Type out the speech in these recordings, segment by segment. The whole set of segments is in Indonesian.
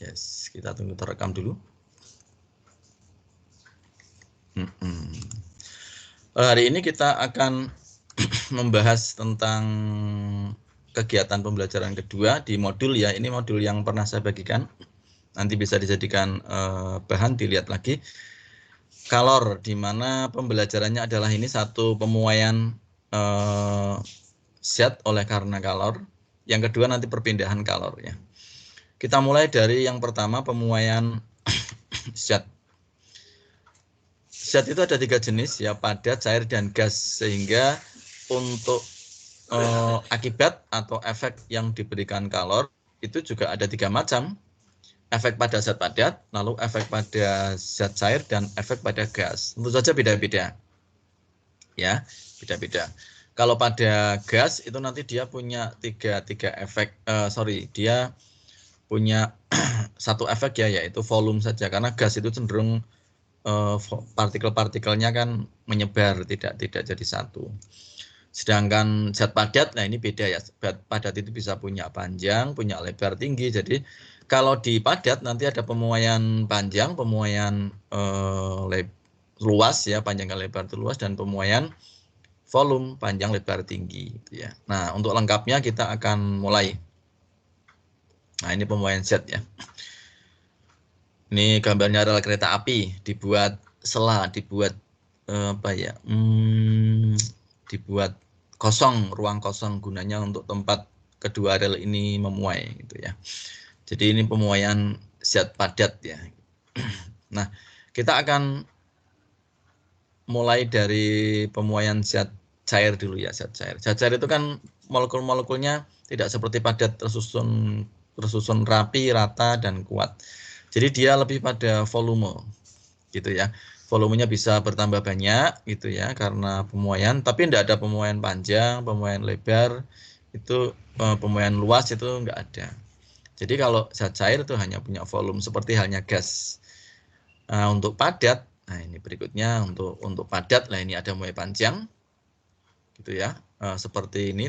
Yes, kita tunggu terekam dulu. Hari ini kita akan membahas tentang kegiatan pembelajaran kedua di modul ya. Ini modul yang pernah saya bagikan. Nanti bisa dijadikan bahan, dilihat lagi. Kalor, di mana pembelajarannya adalah ini satu pemuaian zat oleh karena kalor. Yang kedua nanti perpindahan kalor ya. Kita mulai dari yang pertama, pemuaian zat. Zat itu ada 3 jenis ya, padat, cair, dan gas. Sehingga untuk akibat atau efek yang diberikan kalor itu juga ada 3 macam. Efek pada zat padat, lalu efek pada zat cair, dan efek pada gas. Tentu saja beda-beda. Ya, beda-beda. Kalau pada gas itu nanti dia punya tiga efek, dia punya satu efek ya, yaitu volume saja, karena gas itu cenderung partikel-partikelnya kan menyebar, tidak jadi satu. Sedangkan zat padat, nah ini beda ya, zat padat itu bisa punya panjang, punya lebar tinggi. Jadi kalau di padat nanti ada pemuaian panjang, pemuaian luas ya, panjang dan lebar itu luas, dan pemuaian volume panjang lebar tinggi gitu ya. Nah, untuk lengkapnya kita akan mulai. Nah, ini pemuaian zat ya. Ini gambarnya rel kereta api, dibuat sela, dibuat dibuat kosong, ruang kosong, gunanya untuk tempat kedua rel ini memuai gitu ya. Jadi ini pemuaian zat padat ya. Nah, kita akan mulai dari pemuaian zat cair dulu ya, zat cair. Zat cair itu kan molekul-molekulnya tidak seperti padat, tersusun rapi, rata, dan kuat. Jadi dia lebih pada volume gitu ya. Volumenya bisa bertambah banyak gitu ya karena pemuaian, tapi tidak ada pemuaian panjang, pemuaian lebar, itu pemuaian luas itu enggak ada. Jadi kalau zat cair itu hanya punya volume seperti halnya gas. Nah, untuk padat, nah ini berikutnya untuk padat, nah ini ada muai panjang gitu ya. Seperti ini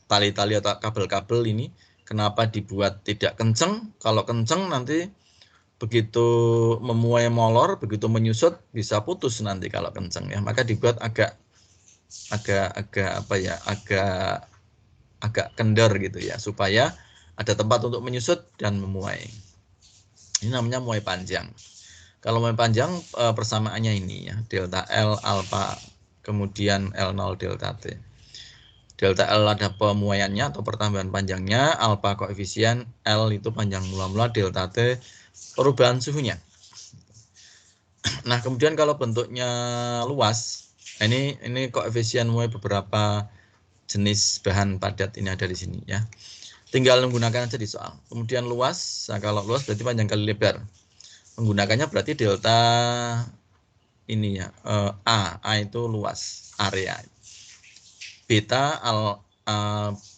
tali-tali atau kabel-kabel ini kenapa dibuat tidak kenceng? Kalau kenceng nanti begitu memuai molor, begitu menyusut bisa putus nanti kalau kenceng ya. Maka dibuat agak kendor gitu ya, supaya ada tempat untuk menyusut dan memuai. Ini namanya muai panjang. Kalau muai panjang persamaannya ini ya, delta L alfa kemudian L0 delta T. Delta L ada pemuaiannya atau pertambahan panjangnya, alfa koefisien, L itu panjang mula-mula, delta T perubahan suhunya. Nah, kemudian kalau bentuknya luas, ini koefisien muai beberapa jenis bahan padat ini ada di sini ya. Tinggal menggunakan aja di soal. Kemudian luas, nah kalau luas berarti panjang kali lebar. Menggunakannya berarti delta ini ya, A itu luas area. Beta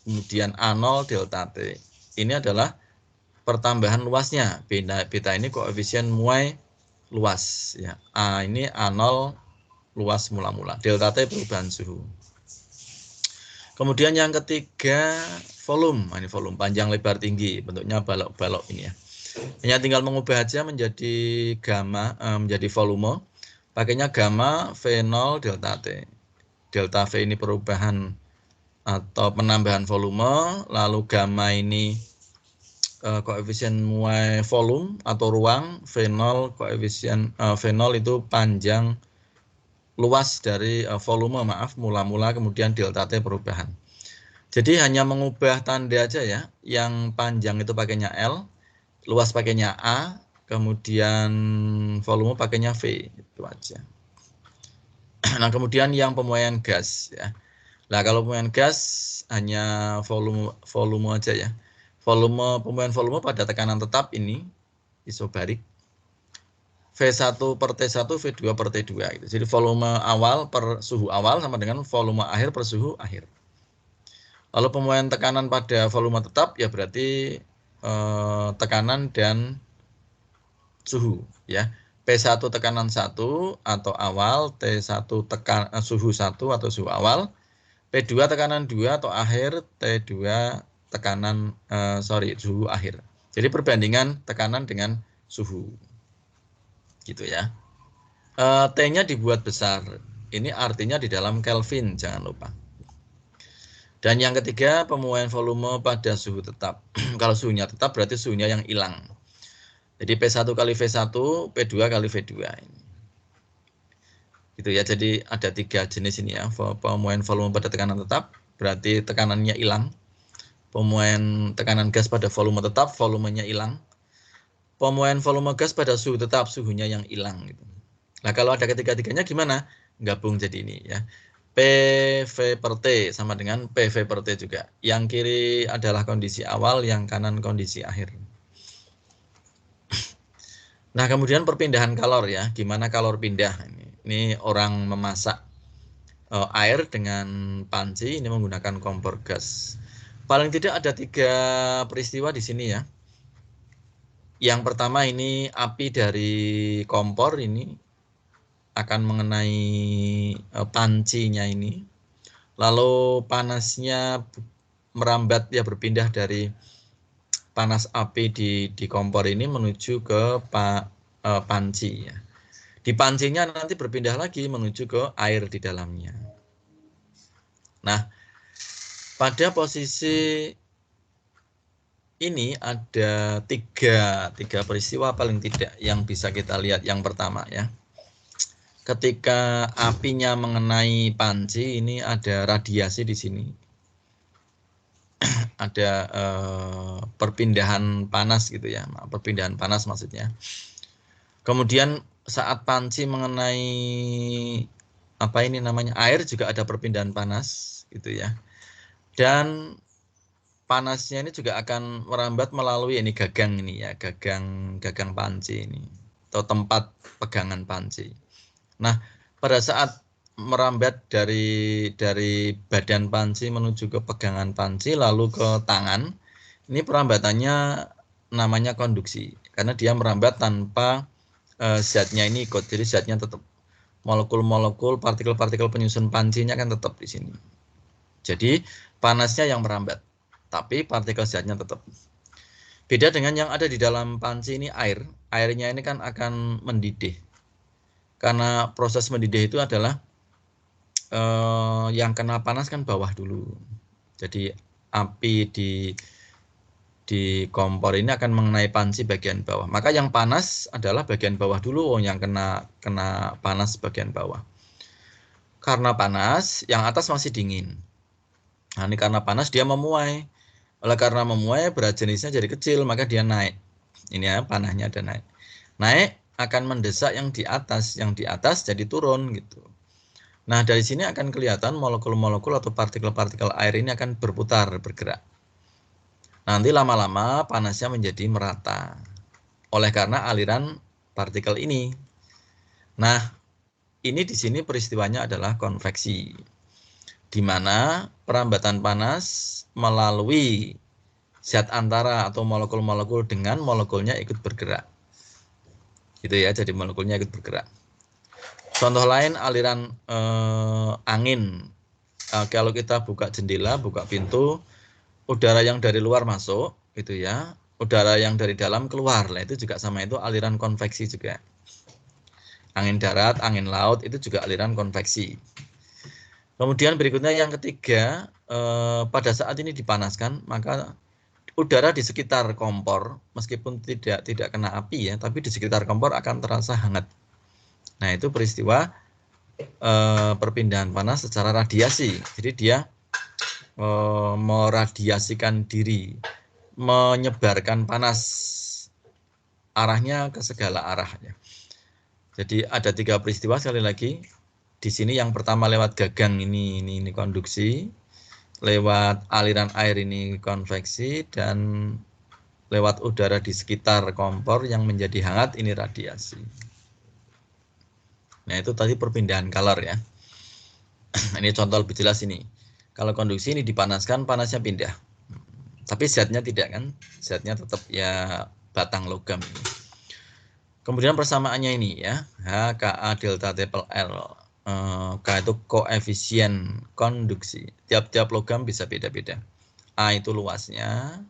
kemudian A0 delta T. Ini adalah pertambahan luasnya. Beta ini koefisien muai luas ya. A ini A0 luas mula-mula. Delta T perubahan suhu. Kemudian yang ketiga volume. Ini volume panjang lebar tinggi, bentuknya balok-balok ini ya. Hanya tinggal mengubah aja menjadi gamma, menjadi volume. Pakainya gamma V0 delta T. Delta V ini perubahan atau penambahan volume, lalu gamma ini koefisien muai volume atau ruang, V0 koefisien V0 itu panjang luas dari volume, mula-mula, kemudian delta T perubahan. Jadi hanya mengubah tanda aja ya, yang panjang itu pakainya L, luas pakainya A, kemudian volume pakainya V, itu aja. Nah, kemudian yang pemuaian gas ya. Nah, kalau pemuaian gas hanya volume aja ya. Pemuaian volume pada tekanan tetap ini isobarik. V1 per T1, V2 per T2 gitu. Jadi volume awal per suhu awal sama dengan volume akhir per suhu akhir. Lalu pemuaian tekanan pada volume tetap ya berarti tekanan dan suhu ya. P1 tekanan 1 atau awal, T1 suhu 1 atau suhu awal, P2 tekanan 2 atau akhir, T2 tekanan suhu akhir. Jadi perbandingan tekanan dengan suhu. Gitu ya. T-nya dibuat besar. Ini artinya di dalam Kelvin, jangan lupa. Dan yang ketiga, pemuaian volume pada suhu tetap. Kalau suhunya tetap berarti suhunya yang hilang. Jadi P1 kali V1, P2 kali V2. Gitu ya. Jadi ada 3 jenis ini ya. Pemuaian volume pada tekanan tetap berarti tekanannya hilang. Pemuaian tekanan gas pada volume tetap, volumenya hilang. Pemuaian volume gas pada suhu tetap, suhunya yang hilang gitu. Nah, kalau ada ketiga-tiganya gimana? Gabung jadi ini ya. PV per T sama dengan PV per T juga. Yang kiri adalah kondisi awal, yang kanan kondisi akhir. Nah, kemudian perpindahan kalor ya. Gimana kalor pindah? Ini orang memasak air dengan panci, ini menggunakan kompor gas. Paling tidak ada 3 peristiwa di sini ya. Yang pertama ini api dari kompor ini akan mengenai pancinya ini. Lalu panasnya merambat ya, berpindah dari panas api di kompor ini menuju ke panci ya. Di pancinya nanti berpindah lagi menuju ke air di dalamnya. Nah, pada posisi ini ada tiga peristiwa paling tidak yang bisa kita lihat. Yang pertama ya, ketika apinya mengenai panci ini ada radiasi di sini. Ada perpindahan panas gitu ya, perpindahan panas maksudnya. Kemudian saat panci mengenai apa ini namanya air juga ada perpindahan panas gitu ya. Dan panasnya ini juga akan merambat melalui ini gagang ini ya, gagang panci ini atau tempat pegangan panci. Nah, pada saat merambat dari badan panci menuju ke pegangan panci lalu ke tangan, ini perambatannya namanya konduksi karena dia merambat tanpa zatnya ini ikut. Jadi zatnya tetap, molekul-molekul, partikel-partikel penyusun pancinya kan tetap di sini. Jadi panasnya yang merambat, tapi partikel zatnya tetap. Beda dengan yang ada di dalam panci ini air. Airnya ini kan akan mendidih. Karena proses mendidih itu adalah yang kena panas kan bawah dulu. Jadi api di kompor ini akan mengenai panci bagian bawah. Maka yang panas adalah bagian bawah dulu, yang kena panas bagian bawah. Karena panas, yang atas masih dingin. Nah, ini karena panas dia memuai. Oleh karena memuai, berat jenisnya jadi kecil, maka dia naik. Ini ya, panahnya ada naik. Naik akan mendesak yang di atas jadi turun gitu. Nah, dari sini akan kelihatan molekul-molekul atau partikel-partikel air ini akan berputar, bergerak. Nanti lama-lama panasnya menjadi merata oleh karena aliran partikel ini. Nah, ini di sini peristiwanya adalah konveksi, di mana perambatan panas melalui zat antara atau molekul-molekul dengan molekulnya ikut bergerak. Gitu ya, jadi molekulnya ikut bergerak. Contoh lain aliran angin. Kalau kita buka jendela, buka pintu, udara yang dari luar masuk, gitu ya. Udara yang dari dalam keluar, lah itu juga sama, itu aliran konveksi juga. Angin darat, angin laut itu juga aliran konveksi. Kemudian berikutnya yang ketiga, pada saat ini dipanaskan, maka udara di sekitar kompor, meskipun tidak kena api ya, tapi di sekitar kompor akan terasa hangat. Nah, itu peristiwa perpindahan panas secara radiasi. Jadi dia meradiasikan diri, menyebarkan panas arahnya ke segala arah ya. Jadi ada 3 peristiwa sekali lagi. Di sini yang pertama lewat gagang ini konduksi, lewat aliran air ini konveksi, dan lewat udara di sekitar kompor yang menjadi hangat ini radiasi. Nah, itu tadi perpindahan kalor ya. Ini contoh lebih jelas ini. Kalau konduksi ini dipanaskan, panasnya pindah. Tapi zatnya tidak kan? Zatnya tetap ya batang logam ini. Kemudian persamaannya ini ya, HKA delta T per L. K itu koefisien konduksi. Tiap-tiap logam bisa beda-beda. A itu luasnya,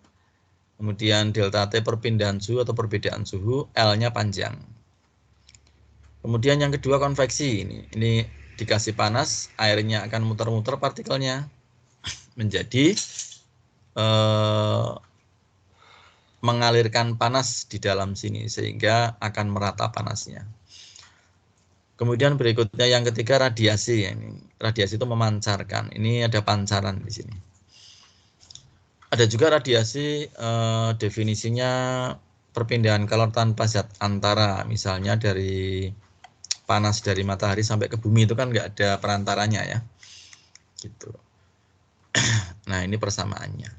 Kemudian delta T perpindahan suhu atau perbedaan suhu, L-nya panjang. Kemudian yang kedua konveksi, ini dikasih panas, airnya akan muter-muter partikelnya menjadi mengalirkan panas di dalam sini sehingga akan merata panasnya. Kemudian berikutnya yang ketiga radiasi. Ini radiasi itu memancarkan. Ini ada pancaran di sini. Ada juga radiasi definisinya perpindahan kalor tanpa zat antara. Misalnya dari panas dari matahari sampai ke bumi itu kan nggak ada perantaranya ya. Gitu. Nah ini persamaannya.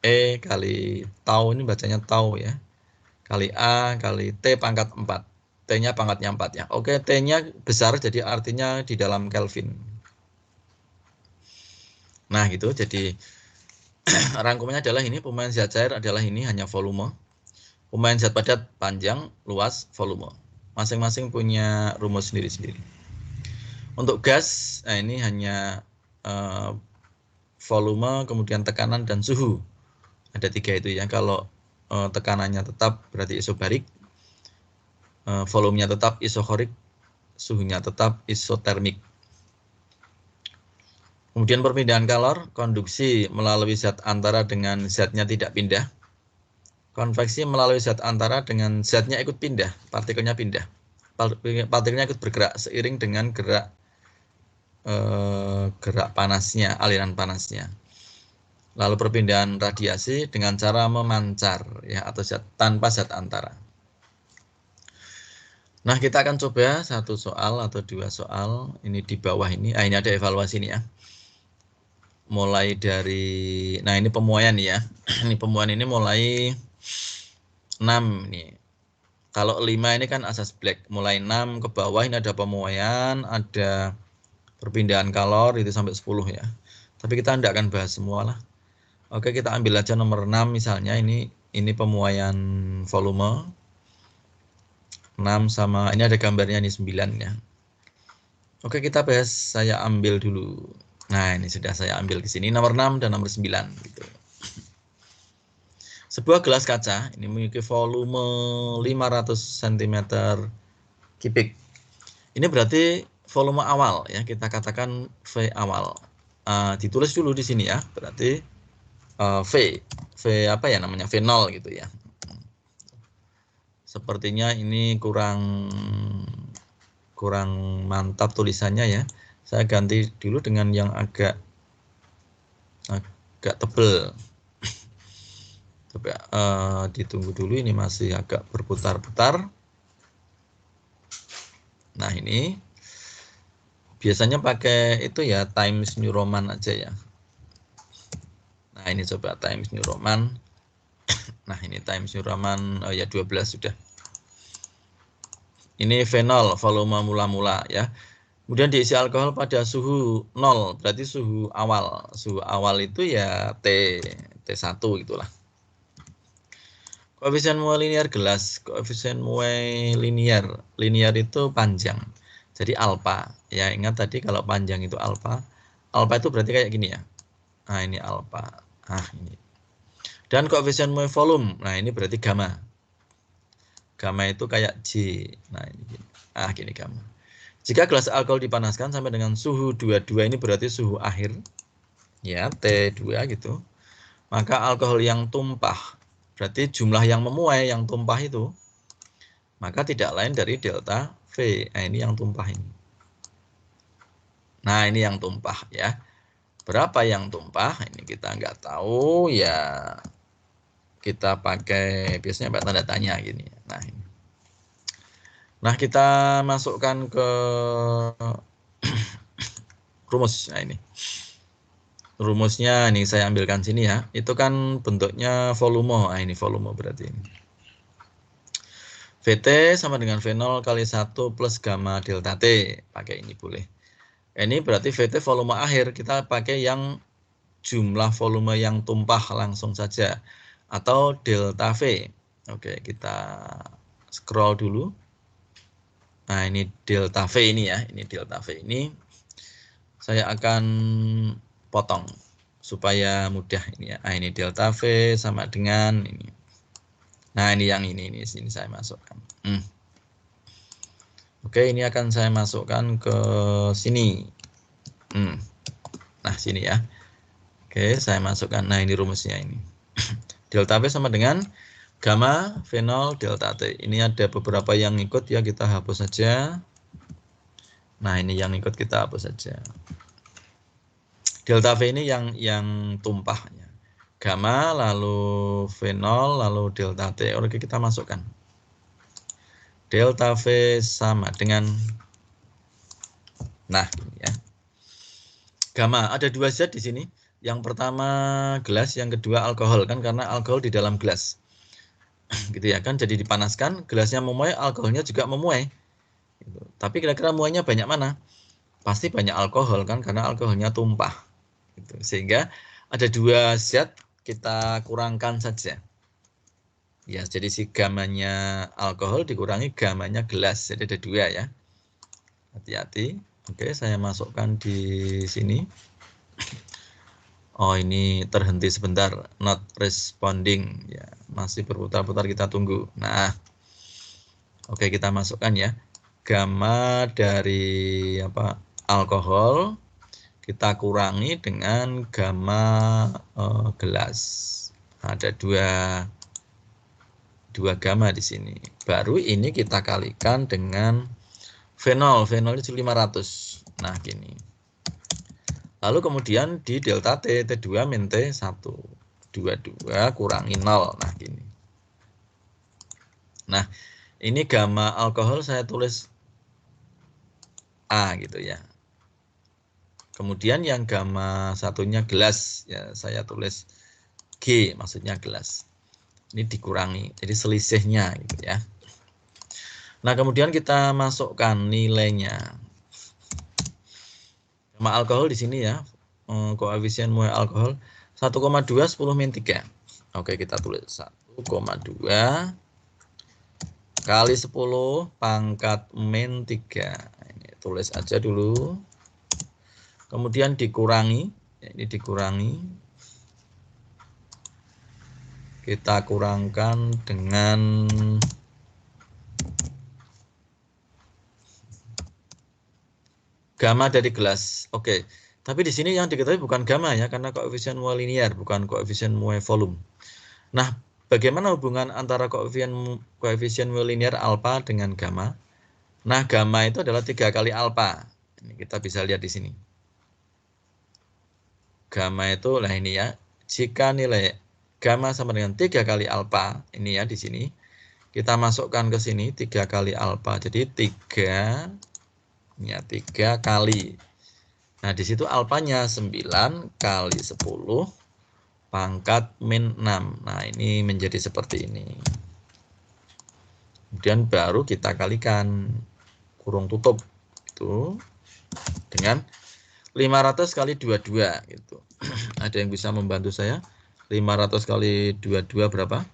E kali tau, ini bacanya tau ya. Kali A kali T pangkat 4. T-nya pangkatnya 4 ya. Oke, T-nya besar jadi artinya di dalam Kelvin. Nah gitu, jadi rangkumannya adalah ini, pemain zat cair adalah ini hanya volume. Pemain zat padat panjang, luas, volume. Masing-masing punya rumus sendiri-sendiri. Untuk gas, nah ini hanya volume, kemudian tekanan dan suhu. Ada 3 itu ya. Kalau tekanannya tetap berarti isobarik, volumenya tetap isokorik, suhunya tetap isotermik. Kemudian perpindahan kalor, konduksi melalui zat antara dengan zatnya tidak pindah. Konveksi melalui zat antara dengan zatnya ikut pindah, partikelnya pindah. Partikelnya ikut bergerak seiring dengan gerak panasnya, aliran panasnya. Lalu perpindahan radiasi dengan cara memancar ya, atau tanpa zat antara. Nah, kita akan coba 1 soal atau 2 soal ini di bawah ini. Ini ada evaluasi ini ya. Mulai dari, nah ini pemuaian ya. Ini pemuaian ini mulai 6 nih. Kalau 5 ini kan asas Black. Mulai 6 ke bawah ini ada pemuaian, ada perpindahan kalor itu sampai 10 ya. Tapi kita tidak akan bahas semua lah. Oke, kita ambil aja nomor 6 misalnya, ini pemuaian volume. 6 sama, ini ada gambarnya nih 9 ya. Oke, kita bahas, saya ambil dulu. Nah, ini sudah saya ambil di sini nomor 6 dan nomor 9 gitu. Sebuah gelas kaca ini memiliki volume 500 cm kubik. Ini berarti volume awal ya, kita katakan V awal. Ditulis dulu di sini ya, berarti V apa ya namanya, V0 gitu ya. Sepertinya ini kurang mantap tulisannya ya. Saya ganti dulu dengan yang agak tebel. Coba ditunggu dulu, ini masih agak berputar-putar. Nah ini biasanya pakai itu ya, Times New Roman aja ya. Nah ini coba Times New Roman. Nah ini Times New Roman, ya 12 sudah. Ini V0, volume mula-mula ya. Kemudian diisi alkohol pada suhu 0, berarti suhu awal. Suhu awal itu ya T1 gitulah. Koefisien muai linear gelas, koefisien muai linear itu panjang. Jadi alfa. Ya ingat tadi kalau panjang itu alfa. Alfa itu berarti kayak gini ya. Nah ini alfa. Nah ini. Dan koefisien muai volume. Nah ini berarti gamma. Gamma itu kayak J. Nah ini gini. Gini gamma. Jika gelas alkohol dipanaskan sampai dengan suhu 22, ini berarti suhu akhir, ya T2 gitu. Maka alkohol yang tumpah, berarti jumlah yang memuai, yang tumpah itu, maka tidak lain dari delta V. Nah ini yang tumpah ini. Nah ini yang tumpah ya. Berapa yang tumpah? Ini kita nggak tahu ya. Kita pakai biasanya pakai tanda tanya gini. Nah ini. Nah, kita masukkan ke rumus. Nah, ini. Rumusnya ini saya ambilkan sini ya. Itu kan bentuknya volume. Nah, ini volume berarti ini. VT sama dengan V0 kali 1 plus gamma delta T. Pakai ini boleh. Ini berarti VT volume akhir. Kita pakai yang jumlah volume yang tumpah langsung saja. Atau delta V. Oke, kita scroll dulu. Nah ini delta V ini ya, ini delta V ini saya akan potong supaya mudah ini ya. Nah, ini delta V sama dengan ini. Nah, ini yang ini sini saya masukkan. Oke, ini akan saya masukkan ke sini. Nah, sini ya. Oke, saya masukkan. Nah, ini rumusnya ini. Delta V sama dengan gamma V0 delta T. Ini ada beberapa yang ikut ya, kita hapus saja. Nah, ini yang ikut kita hapus saja. Delta V ini yang tumpah ya. Gamma lalu V0 lalu delta T. Oke, kita masukkan. Delta V sama dengan, nah ini ya. Gamma ada dua zat di sini. Yang pertama gelas, yang kedua alkohol kan, karena alkohol di dalam gelas. Gitu ya kan, jadi dipanaskan, gelasnya memuai, alkoholnya juga memuai. Gitu. Tapi kira-kira muainya banyak mana? Pasti banyak alkohol kan, karena alkoholnya tumpah. Gitu. Sehingga ada dua zat, kita kurangkan saja. Ya, jadi si gamanya alkohol dikurangi gamanya gelas, jadi ada dua ya. Hati-hati. Oke, saya masukkan di sini. Oh, ini terhenti sebentar, not responding ya, masih berputar-putar, kita tunggu. Nah, oke, kita masukkan ya. Gamma dari alkohol kita kurangi dengan gamma gelas. Ada dua gamma di sini. Baru ini kita kalikan dengan V0. V0 itu 500. Nah, gini. Lalu kemudian di delta T, T2 min T1. 22 kurangi 0. Nah, gini. Nah, ini gamma alkohol saya tulis A gitu ya. Kemudian yang gamma satunya gelas, ya saya tulis G, maksudnya gelas. Ini dikurangi, jadi selisihnya gitu ya. Nah, kemudian kita masukkan nilainya. Gamma alkohol di sini ya, koefisien muai alkohol 1,2 10 min 3. Oke, kita tulis 1,2 kali 10 pangkat min 3. Ini tulis aja dulu. Kemudian dikurangi, ini dikurangi. Kita kurangkan dengan gamma dari gelas. Oke. Tapi di sini yang diketahui bukan gamma ya, karena koefisien muai linear, bukan koefisien muai volume. Nah, bagaimana hubungan antara koefisien muai linear alfa dengan gamma? Nah, gamma itu adalah 3 kali alfa. Ini kita bisa lihat di sini. Gamma itu, nah ini ya, jika nilai gamma sama dengan 3 kali alfa, ini ya di sini, kita masukkan ke sini 3 kali alfa. Jadi 3 kali. Nah, di situ alfanya 9 kali 10 pangkat min 6. Nah, ini menjadi seperti ini. Kemudian baru kita kalikan kurung tutup itu dengan 500 kali 22 gitu. Ada yang bisa membantu saya? 500 kali 22 berapa?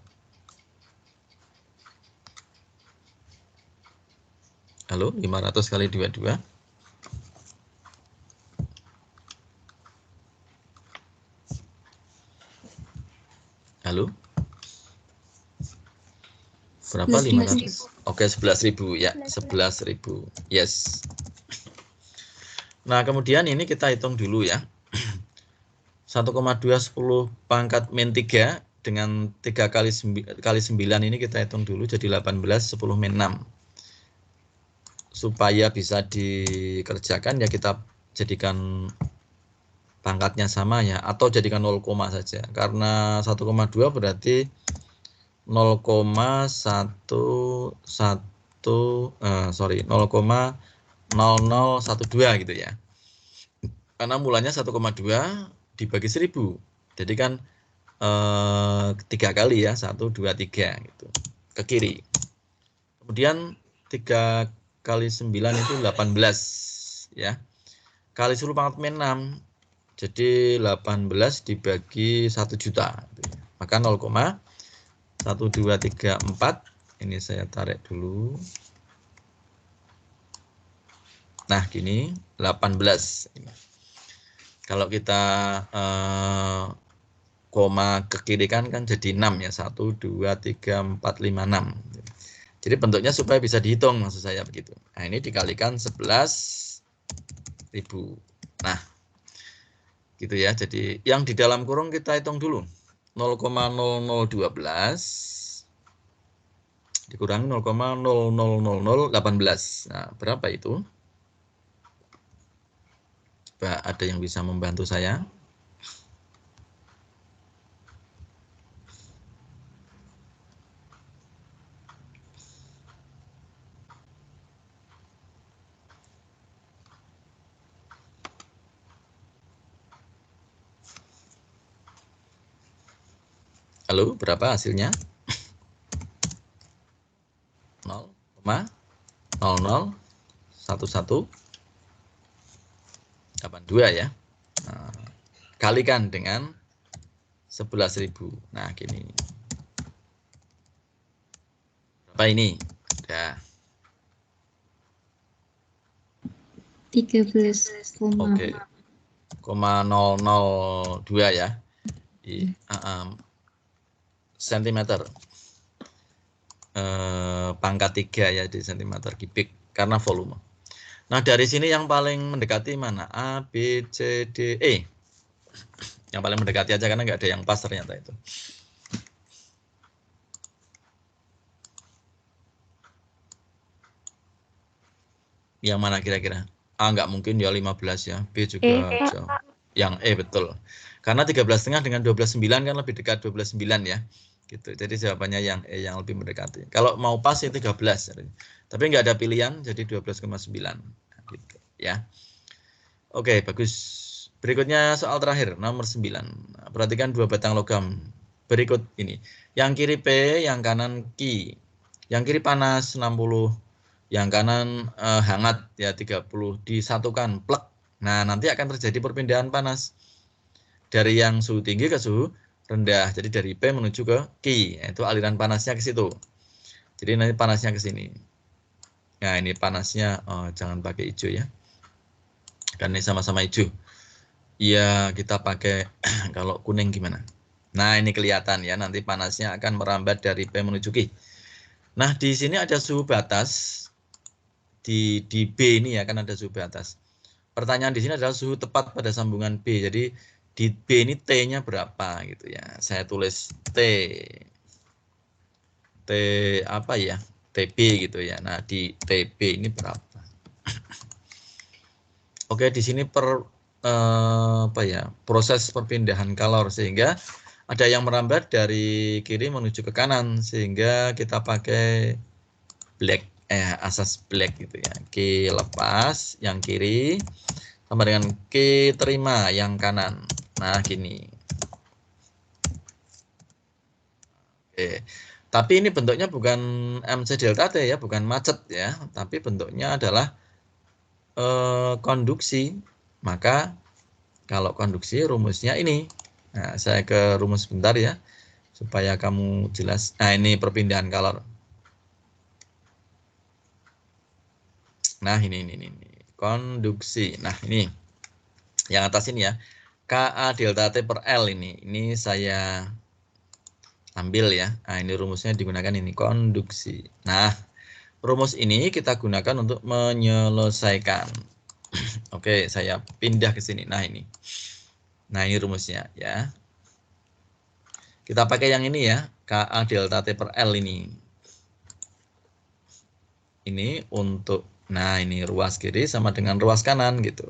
Halo, 500 kali 22. Halo? Berapa 500? Oke, 11.000 ya, 11.000. Yes. Nah, kemudian ini kita hitung dulu ya. 1,210 pangkat min 3 dengan 3 kali 9 ini kita hitung dulu jadi 18 10 min 6. Supaya bisa dikerjakan ya kita jadikan pangkatnya sama ya, atau jadikan 0, saja. Karena 1,2 berarti 0,0012 gitu ya. Karena mulanya 1,2 dibagi 1000. Jadi kan 3 kali ya, 1 2 3 gitu. Ke kiri. Kemudian 3 kali 9 itu 18 ya. Kali 10 pangkat min 6. Jadi 18 dibagi 1 juta. Maka 0,1234. Ini saya tarik dulu. Nah, gini 18. Kalau kita koma ke kiri kan jadi 6 ya. 1, 2, 3, 4, 5, 6. Jadi bentuknya supaya bisa dihitung maksud saya begitu. Nah ini dikalikan 11.000. Nah gitu ya. Jadi yang di dalam kurung kita hitung dulu. 0,0012 dikurangi 0,000018. Nah berapa itu? Coba ada yang bisa membantu saya? Halo, berapa hasilnya? 0,001182 ya. Nah, kalikan dengan 11.000. Nah, gini. Berapa ini? Udah. 13, Oke. 0,002 ya. Di sentimeter. Pangkat 3 ya di sentimeter kubik karena volume. Nah, dari sini yang paling mendekati mana? A, B, C, D, E. Yang paling mendekati aja karena nggak ada yang pas ternyata itu. Yang mana kira-kira? A nggak mungkin ya 15 ya. B juga jauh. Yang E betul. Karena 13,5 dengan 12,9 kan lebih dekat 12,9 ya. Gitu. Jadi jawabannya yang E yang lebih mendekati. Kalau mau pas ya 13. Tapi nggak ada pilihan jadi 12,9. Gitu ya. Oke, bagus. Berikutnya soal terakhir nomor 9. Perhatikan dua batang logam berikut ini. Yang kiri P, yang kanan Q. Yang kiri panas 60, yang kanan hangat ya 30, disatukan plek. Nah, nanti akan terjadi perpindahan panas dari yang suhu tinggi ke suhu rendah. Jadi dari P menuju ke Q, itu aliran panasnya ke situ. Jadi nanti panasnya ke sini. Nah, ini panasnya jangan pakai hijau ya. Karena ini sama-sama hijau. Ya, kita pakai kalau kuning gimana? Nah, ini kelihatan ya, nanti panasnya akan merambat dari P menuju Q. Nah, di sini ada suhu batas. Di B ini ya kan ada suhu batas. Pertanyaan di sini adalah suhu tepat pada sambungan B. Jadi di B ini T-nya berapa gitu ya. Saya tulis T apa ya? TB gitu ya. Nah, di TB ini berapa? Oke, di sini apa ya? Proses perpindahan kalor sehingga ada yang merambat dari kiri menuju ke kanan sehingga kita pakai black asas black gitu ya. Q lepas yang kiri sama dengan Q terima yang kanan. Nah, gini. Oke. Tapi ini bentuknya bukan MC delta T ya, bukan macet ya, tapi bentuknya adalah konduksi. Maka kalau konduksi rumusnya ini. Nah, saya ke rumus sebentar ya supaya kamu jelas. Nah, ini perpindahan kalor. Nah, ini konduksi. Nah, ini yang atas ini ya. KA delta T per L ini. Ini saya ambil ya. Nah, ini rumusnya digunakan ini konduksi. Nah, rumus ini kita gunakan untuk menyelesaikan. Oke, saya pindah ke sini. Nah, ini. Nah, ini rumusnya ya. Kita pakai yang ini ya, KA delta T per L ini. Ini untuk, nah ini ruas kiri sama dengan ruas kanan gitu.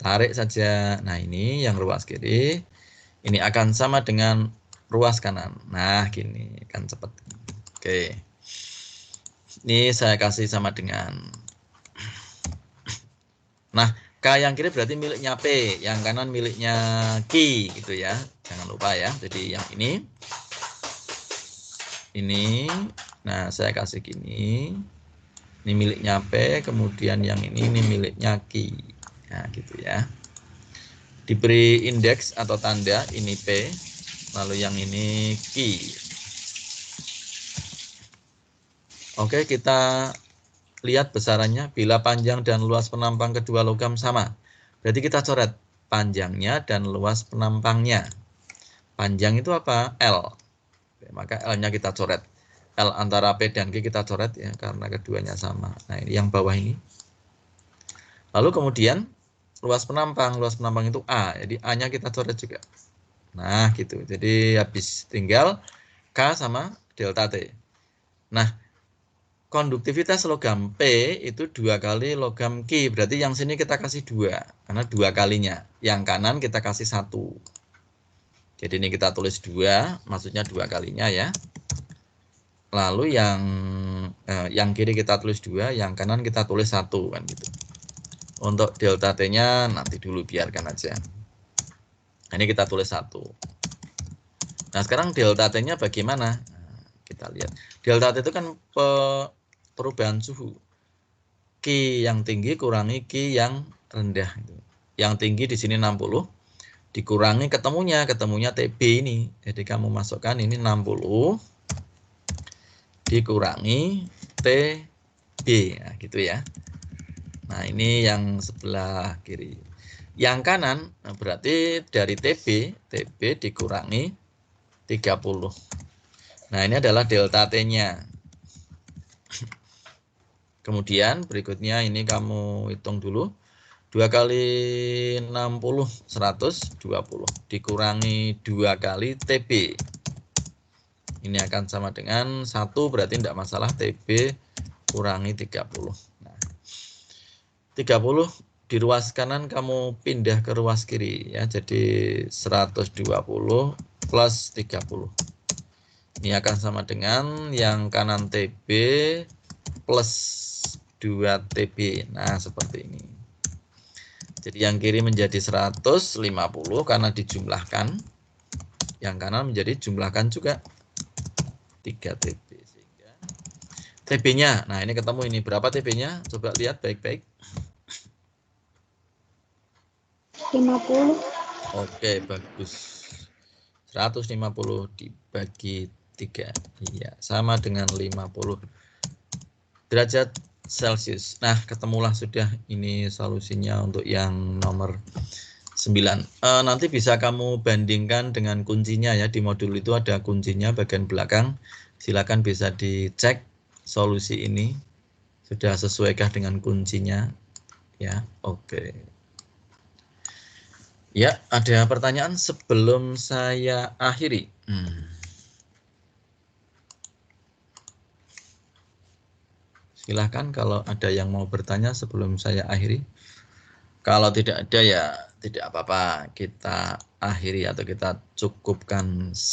Tarik saja. Nah, ini yang ruas kiri. Ini akan sama dengan ruas kanan. Nah, gini kan cepat. Oke. Ini saya kasih sama dengan. Nah, K yang kiri berarti miliknya P, yang kanan miliknya Q gitu ya. Jangan lupa ya. Jadi yang ini. Nah saya kasih gini. Ini miliknya P, kemudian yang ini miliknya Q. Nah, gitu ya. Diberi indeks atau tanda ini P, lalu yang ini Q. Oke, kita lihat besarannya. Bila panjang dan luas penampang kedua logam sama, berarti kita coret panjangnya dan luas penampangnya. Panjang itu apa? L. Oke, maka L-nya kita coret. L antara P dan Q kita coret ya, karena keduanya sama. Nah, ini yang bawah ini. Lalu kemudian luas penampang itu A. Jadi A-nya kita coret juga. Nah, gitu. Jadi habis tinggal K sama delta T. Nah, konduktivitas logam P itu 2 kali logam Q. Berarti yang sini kita kasih 2. Karena 2 kalinya. Yang kanan kita kasih 1. Jadi ini kita tulis 2. Maksudnya 2 kalinya ya. Lalu yang kiri kita tulis 2. Yang kanan kita tulis 1. Kan gitu. Untuk delta T-nya nanti dulu biarkan aja. Nah, ini kita tulis 1. Nah, sekarang delta T-nya bagaimana? Nah, kita lihat. Delta T itu kan perubahan suhu. Q yang tinggi kurangi Q yang rendah. Yang tinggi di sini 60. Dikurangi ketemunya TB ini. Jadi kamu masukkan ini 60. Dikurangi TB. Nah, gitu ya. Nah, ini yang sebelah kiri. Yang kanan berarti dari TB dikurangi 30. Nah, ini adalah delta T-nya. Kemudian berikutnya ini kamu hitung dulu. 2 kali 60, 120. Dikurangi 2 kali TB. Ini akan sama dengan 1, berarti tidak masalah. TB kurangi 30. Nah, 30 di ruas kanan kamu pindah ke ruas kiri ya. Jadi 120 plus 30. Ini akan sama dengan yang kanan TB plus 2 TB. Nah, seperti ini. Jadi yang kiri menjadi 150 karena dijumlahkan. Yang kanan menjadi jumlahkan juga 3 TB. Sehingga TB-nya, nah ini ketemu ini. Berapa TB-nya? Coba lihat baik-baik. 50. Oke, bagus. 150 dibagi 3. Iya, sama dengan 50 derajat Celcius. Nah, ketemulah sudah ini solusinya untuk yang nomor 9. Nanti bisa kamu bandingkan dengan kuncinya ya. Di modul itu ada kuncinya bagian belakang. Silakan bisa dicek solusi ini sudah sesuaikah dengan kuncinya ya. Oke. Ya, ada pertanyaan sebelum saya akhiri. Silahkan kalau ada yang mau bertanya sebelum saya akhiri. Kalau tidak ada ya tidak apa-apa, kita akhiri atau kita cukupkan